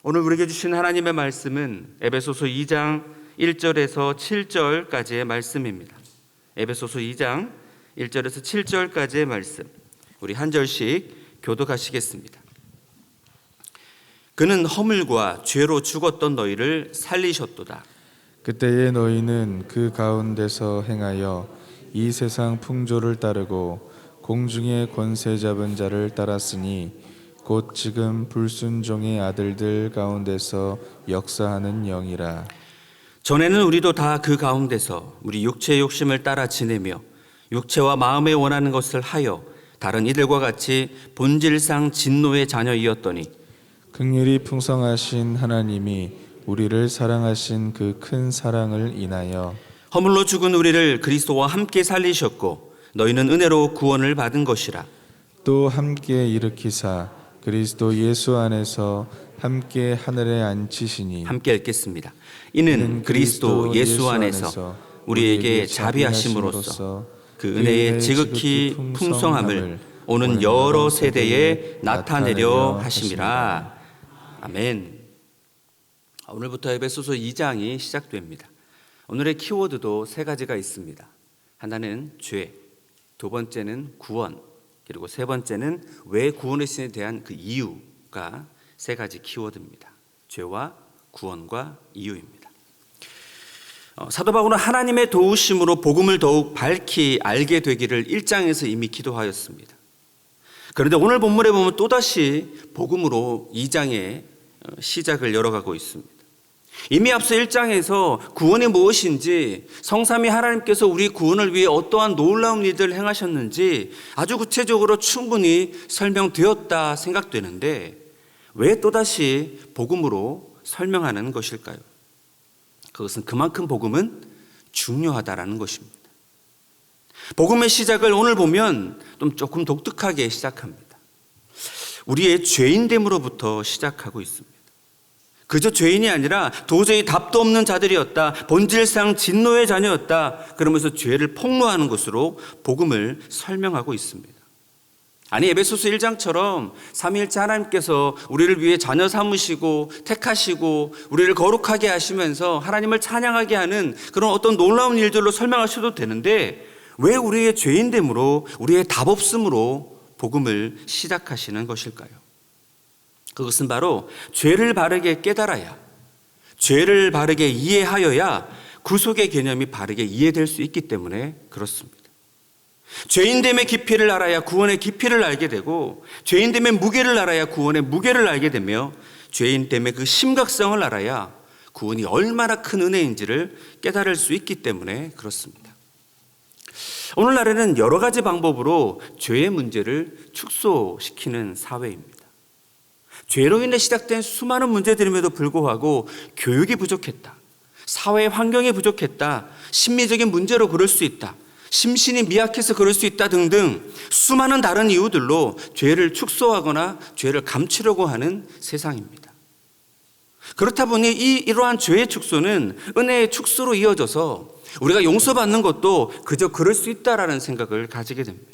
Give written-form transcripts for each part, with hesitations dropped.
오늘 우리에게 주신 하나님의 말씀은 에베소서 2장 1절에서 7절까지의 말씀입니다. 에베소서 2장 1절에서 7절까지의 말씀, 우리 한 절씩 교독하시겠습니다. 그는 허물과 죄로 죽었던 너희를 살리셨도다. 그때에 너희는 그 가운데서 행하여 이 세상 풍조를 따르고 공중의 권세 잡은 자를 따랐으니 곧 지금 불순종의 아들들 가운데서 역사하는 영이라. 전에는 우리도 다 그 가운데서 우리 육체의 욕심을 따라 지내며 육체와 마음에 원하는 것을 하여 다른 이들과 같이 본질상 진노의 자녀이었더니 긍휼이 풍성하신 하나님이 우리를 사랑하신 그 큰 사랑을 인하여 허물로 죽은 우리를 그리스도와 함께 살리셨고 너희는 은혜로 구원을 받은 것이라. 또 함께 일으키사 그리스도 예수 안에서 함께 하늘에 앉히시니. 함께 읽겠습니다. 이는 그리스도 예수 안에서 우리에게 자비하심으로써 그 은혜의 지극히 풍성함을 오는 여러 세대에 나타내려 하심이라. 아멘. 오늘부터 에베소서 2장이 시작됩니다. 오늘의 키워드도 세 가지가 있습니다. 하나는 죄, 두 번째는 구원, 그리고 세 번째는 왜 구원의 신에 대한 그 이유가 세 가지 키워드입니다. 죄와 구원과 이유입니다. 사도 바울은 하나님의 도우심으로 복음을 더욱 밝히 알게 되기를 1장에서 이미 기도하였습니다. 그런데 오늘 본문에 보면 또다시 복음으로 2장의 시작을 열어가고 있습니다. 이미 앞서 1장에서 구원이 무엇인지, 성삼위 하나님께서 우리 구원을 위해 어떠한 놀라운 일들을 행하셨는지 아주 구체적으로 충분히 설명되었다 생각되는데 왜 또다시 복음으로 설명하는 것일까요? 그것은 그만큼 복음은 중요하다라는 것입니다. 복음의 시작을 오늘 보면 좀 조금 독특하게 시작합니다. 우리의 죄인됨으로부터 시작하고 있습니다. 그저 죄인이 아니라 도저히 답도 없는 자들이었다, 본질상 진노의 자녀였다, 그러면서 죄를 폭로하는 것으로 복음을 설명하고 있습니다. 아니, 에베소서 1장처럼 삼위일체 하나님께서 우리를 위해 자녀 삼으시고 택하시고 우리를 거룩하게 하시면서 하나님을 찬양하게 하는 그런 어떤 놀라운 일들로 설명하셔도 되는데 왜 우리의 죄인됨으로, 우리의 답 없음으로 복음을 시작하시는 것일까요? 그것은 바로 죄를 바르게 깨달아야, 죄를 바르게 이해하여야 구속의 개념이 바르게 이해될 수 있기 때문에 그렇습니다. 죄인됨의 깊이를 알아야 구원의 깊이를 알게 되고, 죄인됨의 무게를 알아야 구원의 무게를 알게 되며, 죄인됨의 그 심각성을 알아야 구원이 얼마나 큰 은혜인지를 깨달을 수 있기 때문에 그렇습니다. 오늘날에는 여러 가지 방법으로 죄의 문제를 축소시키는 사회입니다. 죄로 인해 시작된 수많은 문제들임에도 불구하고 교육이 부족했다, 사회 환경이 부족했다, 심리적인 문제로 그럴 수 있다, 심신이 미약해서 그럴 수 있다 등등 수많은 다른 이유들로 죄를 축소하거나 죄를 감추려고 하는 세상입니다. 그렇다 보니 이러한 죄의 축소는 은혜의 축소로 이어져서 우리가 용서받는 것도 그저 그럴 수 있다라는 생각을 가지게 됩니다.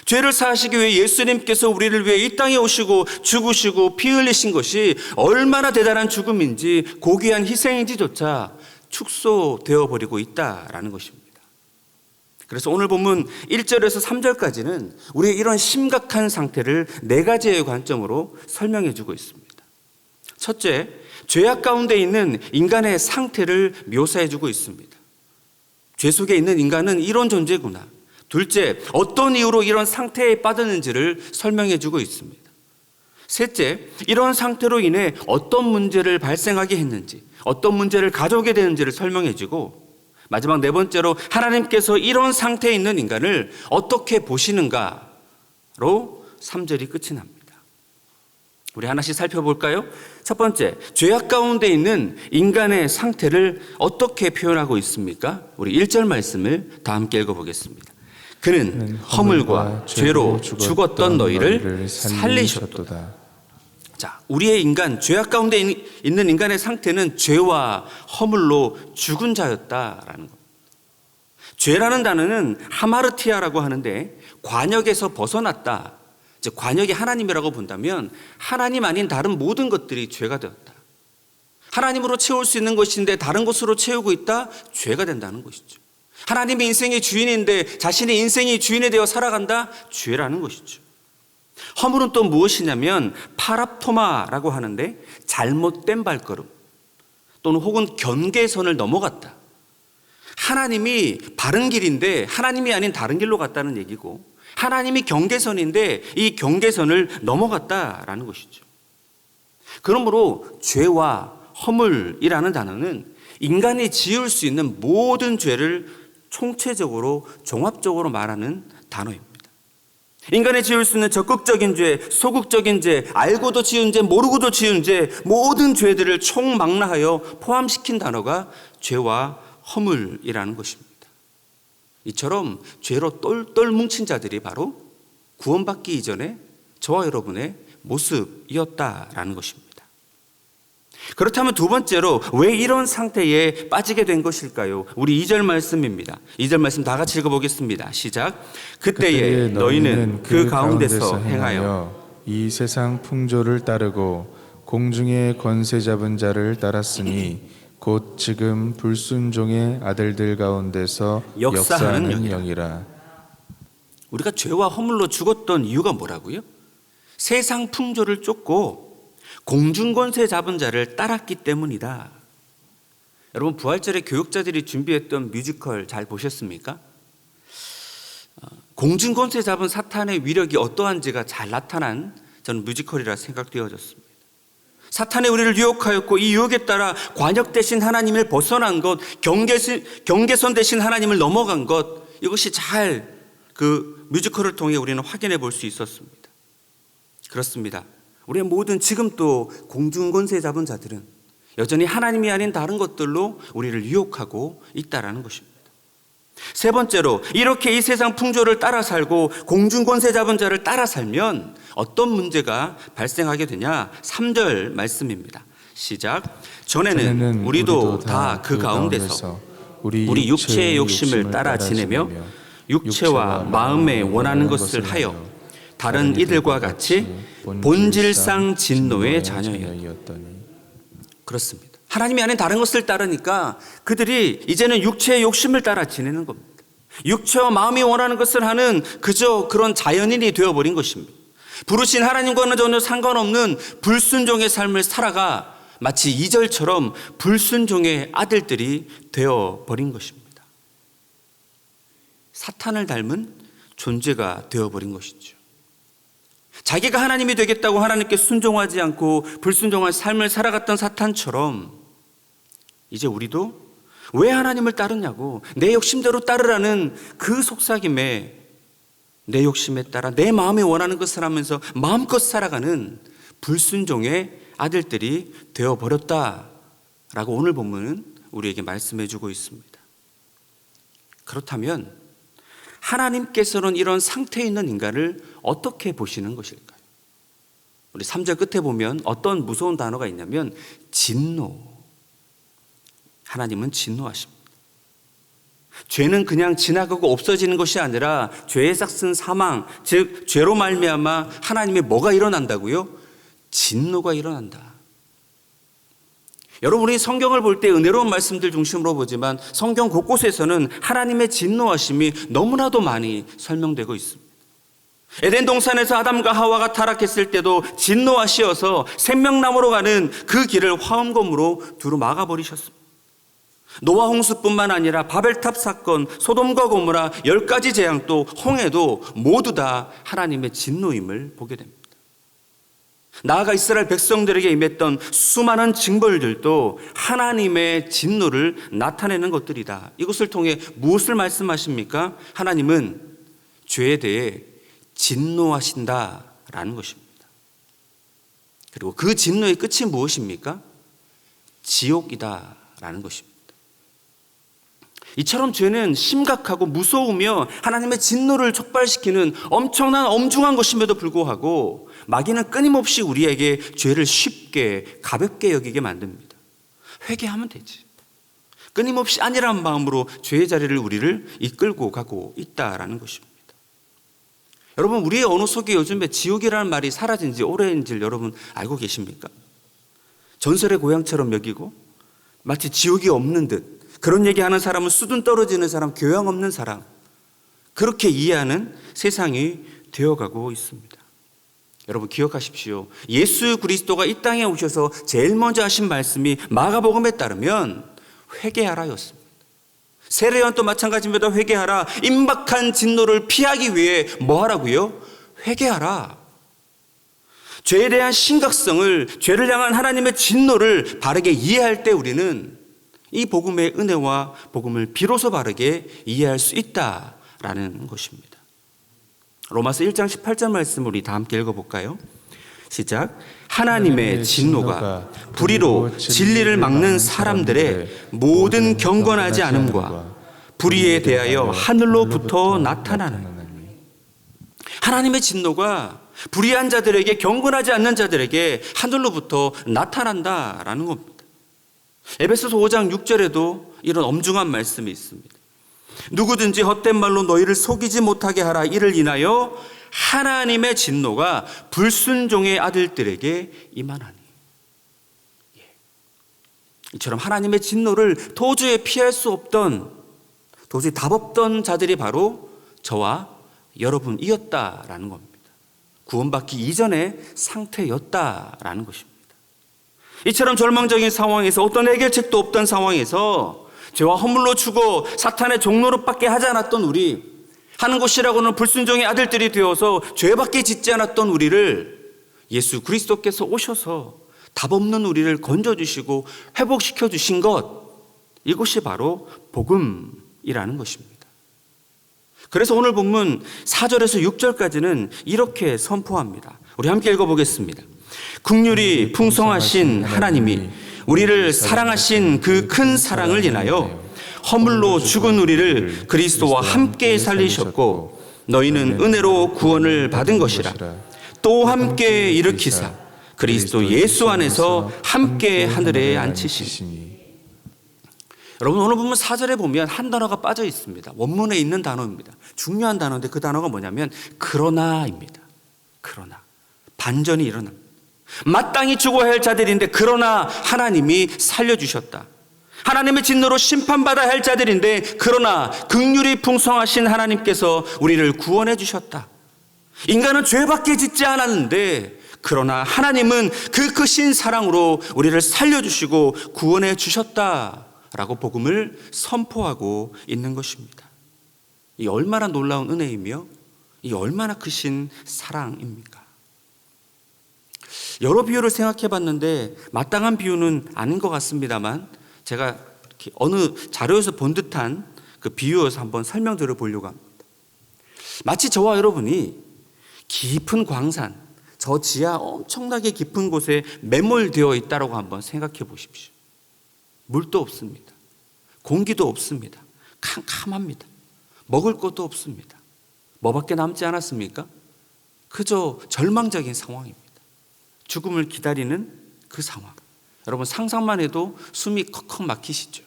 죄를 사하시기 위해 예수님께서 우리를 위해 이 땅에 오시고 죽으시고 피 흘리신 것이 얼마나 대단한 죽음인지, 고귀한 희생인지조차 축소되어 버리고 있다라는 것입니다. 그래서 오늘 본문 1절에서 3절까지는 우리의 이런 심각한 상태를 네 가지의 관점으로 설명해 주고 있습니다. 첫째, 죄악 가운데 있는 인간의 상태를 묘사해 주고 있습니다. 죄 속에 있는 인간은 이런 존재구나. 둘째, 어떤 이유로 이런 상태에 빠졌는지를 설명해 주고 있습니다. 셋째, 이런 상태로 인해 어떤 문제를 발생하게 했는지, 어떤 문제를 가져오게 되는지를 설명해 주고, 마지막 네 번째로 하나님께서 이런 상태에 있는 인간을 어떻게 보시는가로 3절이 끝이 납니다. 우리 하나씩 살펴볼까요? 첫 번째, 죄악 가운데 있는 인간의 상태를 어떻게 표현하고 있습니까? 우리 1절 말씀을 다 함께 읽어보겠습니다. 그는 허물과 죄로 죽었던 너희를 살리셨도다. 자, 우리의 인간, 죄악 가운데 있는 인간의 상태는 죄와 허물로 죽은 자였다라는 것. 죄라는 단어는 하마르티아라고 하는데 관역에서 벗어났다, 즉 관역이 하나님이라고 본다면 하나님 아닌 다른 모든 것들이 죄가 되었다. 하나님으로 채울 수 있는 것인데 다른 것으로 채우고 있다? 죄가 된다는 것이죠. 하나님이 인생의 주인인데 자신의 인생이 주인이 되어 살아간다? 죄라는 것이죠. 허물은 또 무엇이냐면 파랍토마라고 하는데 잘못된 발걸음 또는 혹은 경계선을 넘어갔다. 하나님이 바른 길인데 하나님이 아닌 다른 길로 갔다는 얘기고, 하나님이 경계선인데 이 경계선을 넘어갔다라는 것이죠. 그러므로 죄와 허물이라는 단어는 인간이 지을 수 있는 모든 죄를 총체적으로 종합적으로 말하는 단어입니다. 인간이 지을 수 있는 적극적인 죄, 소극적인 죄, 알고도 지은 죄, 모르고도 지은 죄, 모든 죄들을 총망라하여 포함시킨 단어가 죄와 허물이라는 것입니다. 이처럼 죄로 똘똘 뭉친 자들이 바로 구원받기 이전에 저와 여러분의 모습이었다라는 것입니다. 그렇다면 두 번째로 왜 이런 상태에 빠지게 된 것일까요? 우리 2절 말씀입니다. 2절 말씀 다 같이 읽어보겠습니다. 시작. 그때에 너희는 그 가운데서 행하여 이 세상 풍조를 따르고 공중의 권세 잡은 자를 따랐으니 곧 지금 불순종의 아들들 가운데서 역사하는 영이라. 우리가 죄와 허물로 죽었던 이유가 뭐라고요? 세상 풍조를 쫓고 공중권세 잡은 자를 따랐기 때문이다. 여러분, 부활절에 교육자들이 준비했던 뮤지컬 잘 보셨습니까? 공중권세 잡은 사탄의 위력이 어떠한지가 잘 나타난 저는 뮤지컬이라 생각되어졌습니다. 사탄이 우리를 유혹하였고 이 유혹에 따라 관역 대신 하나님을 벗어난 것, 경계선 대신 하나님을 넘어간 것, 이것이 잘 그 뮤지컬을 통해 우리는 확인해 볼 수 있었습니다. 그렇습니다. 우리의 모든 지금 또 공중권세 잡은 자들은 여전히 하나님이 아닌 다른 것들로 우리를 유혹하고 있다라는 것입니다. 세 번째로, 이렇게 이 세상 풍조를 따라 살고 공중권세 잡은 자를 따라 살면 어떤 문제가 발생하게 되냐? 3절 말씀입니다. 시작. 전에는 우리도 다 그 가운데서 우리 육체의 욕심을 따라 지내며 육체와 마음에 원하는 것을 하여 다른 이들과 같이 본질상 진노의 자녀였더니. 그렇습니다. 하나님이 아닌 다른 것을 따르니까 그들이 이제는 육체의 욕심을 따라 지내는 겁니다. 육체와 마음이 원하는 것을 하는 그저 그런 자연인이 되어버린 것입니다. 부르신 하나님과는 전혀 상관없는 불순종의 삶을 살아가 마치 2절처럼 불순종의 아들들이 되어버린 것입니다. 사탄을 닮은 존재가 되어버린 것이죠. 자기가 하나님이 되겠다고 하나님께 순종하지 않고 불순종한 삶을 살아갔던 사탄처럼 이제 우리도 왜 하나님을 따르냐고 내 욕심대로 따르라는 그 속삭임에 내 욕심에 따라 내 마음에 원하는 것을 하면서 마음껏 살아가는 불순종의 아들들이 되어버렸다라고 오늘 본문은 우리에게 말씀해주고 있습니다. 그렇다면 하나님께서는 이런 상태에 있는 인간을 어떻게 보시는 것일까요? 우리 3절 끝에 보면 어떤 무서운 단어가 있냐면 진노. 하나님은 진노하십니다. 죄는 그냥 지나가고 없어지는 것이 아니라 죄의 싹슨 사망, 즉 죄로 말미암아 하나님의 뭐가 일어난다고요? 진노가 일어난다. 여러분이 성경을 볼 때 은혜로운 말씀들 중심으로 보지만 성경 곳곳에서는 하나님의 진노하심이 너무나도 많이 설명되고 있습니다. 에덴 동산에서 아담과 하와가 타락했을 때도 진노하시어서 생명나무로 가는 그 길을 화엄검으로 두루 막아버리셨습니다. 노아 홍수뿐만 아니라 바벨탑 사건, 소돔과 고모라 10가지 재앙도 홍해도 모두 다 하나님의 진노임을 보게 됩니다. 나아가 이스라엘 백성들에게 임했던 수많은 징벌들도 하나님의 진노를 나타내는 것들이다. 이것을 통해 무엇을 말씀하십니까? 하나님은 죄에 대해 진노하신다라는 것입니다. 그리고 그 진노의 끝이 무엇입니까? 지옥이다라는 것입니다. 이처럼 죄는 심각하고 무서우며 하나님의 진노를 촉발시키는 엄청난 엄중한 것임에도 불구하고 마귀는 끊임없이 우리에게 죄를 쉽게 가볍게 여기게 만듭니다. 회개하면 되지. 끊임없이 안일한 마음으로 죄의 자리를 우리를 이끌고 가고 있다라는 것입니다. 여러분, 우리의 언어 속에 요즘에 지옥이라는 말이 사라진 지 오래인 줄 여러분 알고 계십니까? 전설의 고향처럼 여기고 마치 지옥이 없는 듯, 그런 얘기하는 사람은 수준 떨어지는 사람, 교양 없는 사람, 그렇게 이해하는 세상이 되어가고 있습니다. 여러분 기억하십시오. 예수 그리스도가 이 땅에 오셔서 제일 먼저 하신 말씀이 마가복음에 따르면 회개하라였습니다. 세례요한도 마찬가지입니다. 회개하라. 임박한 진노를 피하기 위해 뭐 하라고요? 회개하라. 죄에 대한 심각성을, 죄를 향한 하나님의 진노를 바르게 이해할 때 우리는 이 복음의 은혜와 복음을 비로소 바르게 이해할 수 있다라는 것입니다. 로마서 1장 18절 말씀을 우리 다 함께 읽어볼까요? 시작. 하나님의 진노가 불의로 진리를 막는 사람들의 모든 경건하지 않음과 불의에 대하여 하늘로부터 나타나는, 하나님의 진노가 불의한 자들에게, 경건하지 않는 자들에게 하늘로부터 나타난다라는 겁니다. 에베소서 5장 6절에도 이런 엄중한 말씀이 있습니다. 누구든지 헛된 말로 너희를 속이지 못하게 하라. 이를 인하여 하나님의 진노가 불순종의 아들들에게 임하나니. 이처럼 하나님의 진노를 도저히 피할 수 없던, 도저히 답 없던 자들이 바로 저와 여러분이었다라는 겁니다. 구원받기 이전의 상태였다라는 것입니다. 이처럼 절망적인 상황에서, 어떤 해결책도 없던 상황에서 죄와 허물로 죽어 사탄의 종노릇밖에 하지 않았던 우리, 하는 것이라고는 불순종의 아들들이 되어서 죄밖에 짓지 않았던 우리를 예수 그리스도께서 오셔서 답 없는 우리를 건져주시고 회복시켜 주신 것, 이것이 바로 복음이라는 것입니다. 그래서 오늘 본문 4절에서 6절까지는 이렇게 선포합니다. 우리 함께 읽어보겠습니다. 긍휼이 풍성하신 하나님이 우리를 사랑하신 그 큰 사랑을 인하여 허물로 죽은 우리를 그리스도와 함께 살리셨고 너희는 은혜로 구원을 받은 것이라. 또 함께 일으키사 그리스도 예수 안에서 함께 하늘에 앉히시니. 여러분, 오늘 보면 4절에 보면 한 단어가 빠져 있습니다. 원문에 있는 단어입니다. 중요한 단어인데 그 단어가 뭐냐면 그러나입니다. 그러나. 반전이 일어납니다. 마땅히 죽어야 할 자들인데 그러나 하나님이 살려주셨다. 하나님의 진노로 심판받아야 할 자들인데 그러나 긍휼이 풍성하신 하나님께서 우리를 구원해 주셨다. 인간은 죄밖에 짓지 않았는데 그러나 하나님은 그 크신 사랑으로 우리를 살려주시고 구원해 주셨다라고 복음을 선포하고 있는 것입니다. 이 얼마나 놀라운 은혜이며 이 얼마나 크신 사랑입니까? 여러 비유를 생각해 봤는데 마땅한 비유는 아닌 것 같습니다만 제가 이렇게 어느 자료에서 본 듯한 그 비유여서 한번 설명드려 보려고 합니다. 마치 저와 여러분이 깊은 광산, 저 지하 엄청나게 깊은 곳에 매몰되어 있다고 한번 생각해 보십시오. 물도 없습니다. 공기도 없습니다. 캄캄합니다. 먹을 것도 없습니다. 뭐밖에 남지 않았습니까? 그저 절망적인 상황입니다. 죽음을 기다리는 그 상황. 여러분 상상만 해도 숨이 컥컥 막히시죠.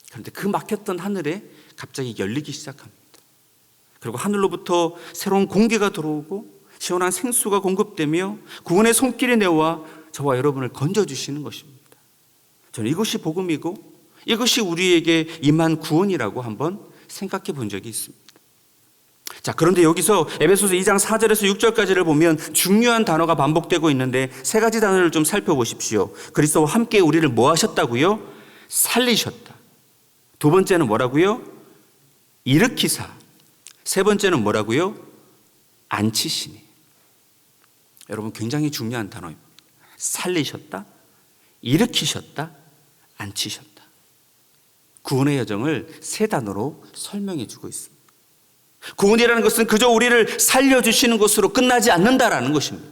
그런데 그 막혔던 하늘에 갑자기 열리기 시작합니다. 그리고 하늘로부터 새로운 공기가 들어오고 시원한 생수가 공급되며 구원의 손길이 내와 저와 여러분을 건져주시는 것입니다. 저는 이것이 복음이고 이것이 우리에게 임한 구원이라고 한번 생각해 본 적이 있습니다. 자, 그런데 여기서 에베소서 2장 4절에서 6절까지를 보면 중요한 단어가 반복되고 있는데 세 가지 단어를 좀 살펴보십시오. 그리스도와 함께 우리를 뭐 하셨다고요? 살리셨다. 두 번째는 뭐라고요? 일으키사. 세 번째는 뭐라고요? 앉히시니. 여러분 굉장히 중요한 단어입니다. 살리셨다, 일으키셨다, 앉히셨다. 구원의 여정을 세 단어로 설명해 주고 있습니다. 구원이라는 것은 그저 우리를 살려주시는 것으로 끝나지 않는다라는 것입니다.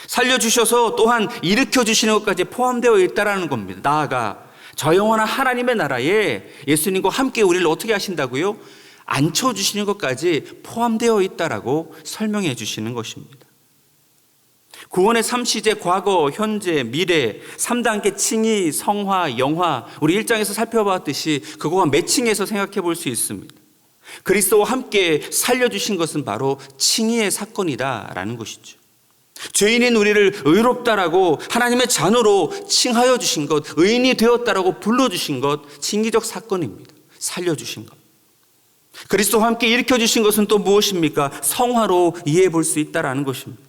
살려주셔서 또한 일으켜주시는 것까지 포함되어 있다라는 겁니다. 나아가 저 영원한 하나님의 나라에 예수님과 함께 우리를 어떻게 하신다고요? 앉혀주시는 것까지 포함되어 있다라고 설명해 주시는 것입니다. 구원의 3시제 과거, 현재, 미래 3단계 칭의, 성화, 영화 우리 1장에서 살펴봤듯이 그거와 매칭해서 생각해 볼 수 있습니다. 그리스도와 함께 살려주신 것은 바로 칭의의 사건이다라는 것이죠. 죄인인 우리를 의롭다라고 하나님의 자녀로 칭하여 주신 것, 의인이 되었다라고 불러주신 것, 칭의적 사건입니다. 살려주신 것. 그리스도와 함께 일으켜주신 것은 또 무엇입니까? 성화로 이해해 볼 수 있다라는 것입니다.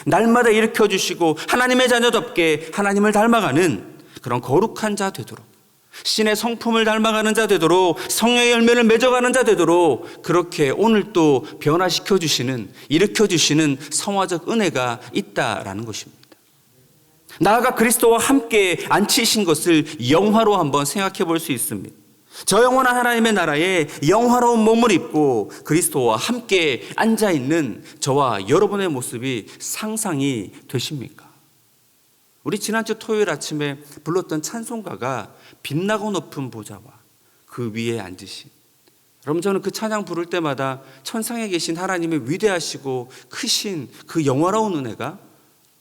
날마다 일으켜주시고 하나님의 자녀답게 하나님을 닮아가는 그런 거룩한 자 되도록, 신의 성품을 닮아가는 자 되도록, 성령의 열매를 맺어가는 자 되도록 그렇게 오늘 또 변화시켜 주시는, 일으켜 주시는 성화적 은혜가 있다라는 것입니다. 나아가 그리스도와 함께 앉히신 것을 영화로 한번 생각해 볼 수 있습니다. 저 영원한 하나님의 나라에 영화로운 몸을 입고 그리스도와 함께 앉아있는 저와 여러분의 모습이 상상이 되십니까? 우리 지난주 토요일 아침에 불렀던 찬송가가 빛나고 높은 보좌와 그 위에 앉으신, 여러분 저는 그 찬양 부를 때마다 천상에 계신 하나님의 위대하시고 크신 그 영화로운 은혜가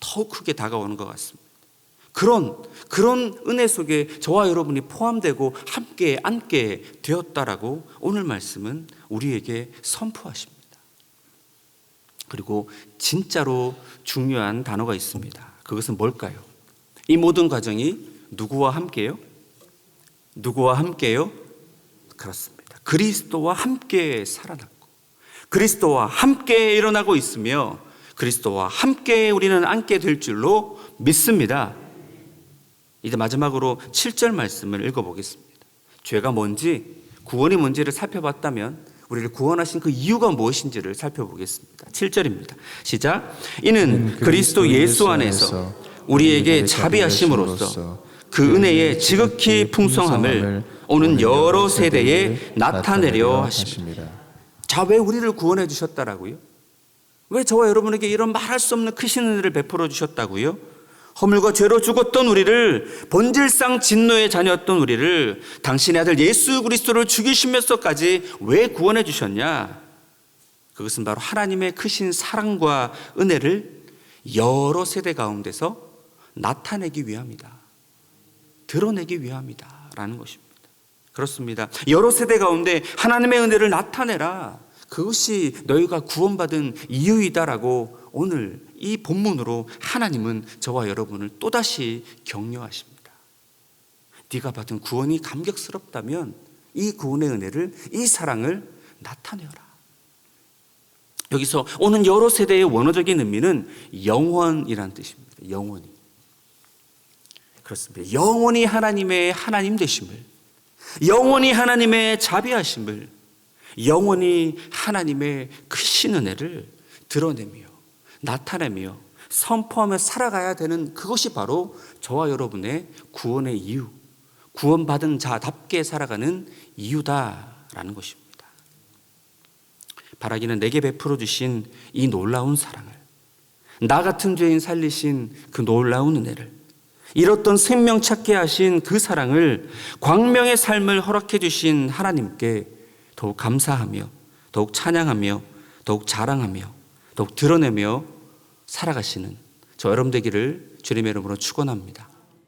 더욱 크게 다가오는 것 같습니다. 그런 은혜 속에 저와 여러분이 포함되고 함께 앉게 되었다라고 오늘 말씀은 우리에게 선포하십니다. 그리고 진짜로 중요한 단어가 있습니다. 그것은 뭘까요? 이 모든 과정이 누구와 함께요? 누구와 함께요? 그렇습니다. 그리스도와 함께 살아났고 그리스도와 함께 일어나고 있으며 그리스도와 함께 우리는 앉게 될 줄로 믿습니다. 이제 마지막으로 7절 말씀을 읽어보겠습니다. 죄가 뭔지, 구원이 뭔지를 살펴봤다면 우리를 구원하신 그 이유가 무엇인지를 살펴보겠습니다. 7절입니다. 시작. 이는 그리스도 예수 안에서 우리에게 자비하심으로써 그 은혜의 지극히 풍성함을 오는 여러 세대에 나타내려 하십니다. 자, 왜 우리를 구원해 주셨다라고요? 왜 저와 여러분에게 이런 말할 수 없는 크신 은혜를 베풀어 주셨다고요? 허물과 죄로 죽었던 우리를, 본질상 진노의 자녀였던 우리를 당신의 아들 예수 그리스도를 죽이시면서까지 왜 구원해 주셨냐? 그것은 바로 하나님의 크신 사랑과 은혜를 여러 세대 가운데서 나타내기 위함이다. 드러내기 위함이다 라는 것입니다. 그렇습니다. 여러 세대 가운데 하나님의 은혜를 나타내라. 그것이 너희가 구원받은 이유이다라고 오늘 이 본문으로 하나님은 저와 여러분을 또다시 격려하십니다. 네가 받은 구원이 감격스럽다면 이 구원의 은혜를, 이 사랑을 나타내어라. 여기서 오는 여러 세대의 원어적인 의미는 영원이라는 뜻입니다. 영원히. 그렇습니다. 영원히 하나님의 하나님 되심을, 영원히 하나님의 자비하심을, 영원히 하나님의 크신 은혜를 드러내며 나타내며 선포하며 살아가야 되는 그것이 바로 저와 여러분의 구원의 이유, 구원받은 자답게 살아가는 이유다라는 것입니다. 바라기는 내게 베풀어 주신 이 놀라운 사랑을, 나 같은 죄인 살리신 그 놀라운 은혜를, 잃었던 생명 찾게 하신 그 사랑을, 광명의 삶을 허락해 주신 하나님께 더욱 감사하며 더욱 찬양하며 더욱 자랑하며 더욱 드러내며 살아가시는 저 여러분 되기를 주님의 이름으로 축원합니다.